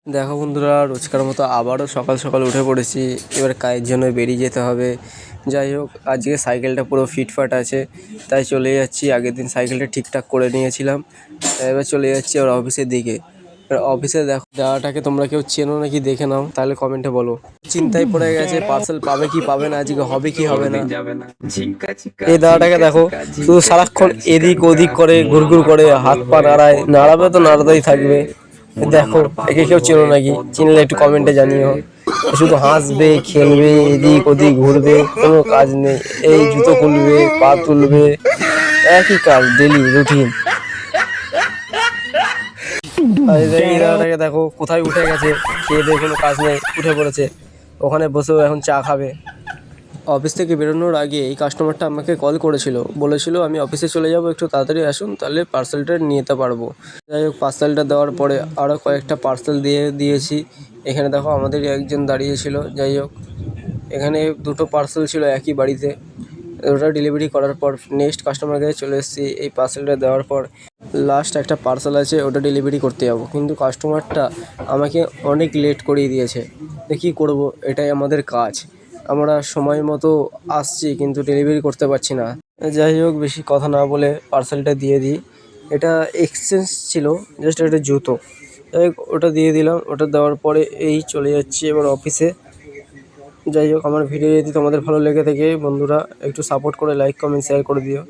দেখো বন্ধুরা, রোজকার মতো আবারও সকাল সকাল উঠে পড়েছি। এবার কাজের জন্য বেরিয়ে যেতে হবে। যাই হোক, আজকে সাইকেলটা পুরো ফিটফাট আছে, তাই চলে যাচ্ছি। আগের দিন সাইকেলটা ঠিকঠাক করে নিয়েছিলাম, এবার চলে যাচ্ছি ওর অফিসের দিকে। অফিসে দেখো, জায়গাটাকে তোমরা কেউ চেনো নাকি দেখে নাও, তাহলে কমেন্টে বলো। চিন্তায় পড়ে গেছে পার্সেল পাবে কি পাবে না, আজকে হবে কি হবে না। এই দাদাটাকে দেখো, শুধু সারাক্ষণ এদিক ওদিক করে, ঘুরঘুর করে, হাত পা নাড়ায়, নাড়াবে তো নাড়াতেই থাকবে। দেখো, একে কেউ চেনো নাকি? চিনলে একটু কমেন্টে জানিও। শুধু হাসবে, খেলবে, এদিক ওদিক ঘুরবে, কোনো কাজ নেই। এই জুতো খুলবে, পা তুলবে, একই কাজ, ডেলি রুটিন। আর এই দাদাটাকে দেখো, কোথায় উঠে গেছে, খেয়ে দিয়ে কোনো কাজ নেই, উঠে পড়েছে। ওখানে বসেও এখন চা খাবে। অফিস থেকে বেরোনোর আগে এই কাস্টমারটা আমাকে কল করেছিল, বলেছিল আমি অফিসে চলে যাব, একটু তাড়াতাড়ি আসুন, তাহলে পার্সেলটা নিয়ে যেতে পারবো। যাই হোক, পার্সেলটা দেওয়ার পরে আরও কয়েকটা পার্সেল দিয়েছি। এখানে দেখো আমাদের একজন দাঁড়িয়েছিল। যাই হোক, এখানে দুটো পার্সেল ছিল একই বাড়িতে। ওটা ডেলিভারি করার পর নেক্সট কাস্টমার কাছে চলে এসেছি। এই পার্সেলটা দেওয়ার পর লাস্ট একটা পার্সেল আছে, ওটা ডেলিভারি করতে যাবো, কিন্তু কাস্টমারটা আমাকে অনেক লেট করিয়ে দিয়েছে। কী করব, এটাই আমাদের কাজ। আমরা সময় মতো আসছি, কিন্তু ডেলিভারি করতে পারছি না। যাই হোক, বেশি কথা না বলে পার্সেলটা দিয়ে দিই। এটা এক্সচেঞ্জ ছিল, জাস্ট একটা জুতো। যাই হোক, ওটা দিয়ে দিলাম। ওটা দেওয়ার পরে এই চলে যাচ্ছি এবার অফিসে। যাই হোক, আমার ভিডিও যদি তোমাদের ভালো লেগে থাকে বন্ধুরা, একটু সাপোর্ট করে লাইক কমেন্ট শেয়ার করে দিও।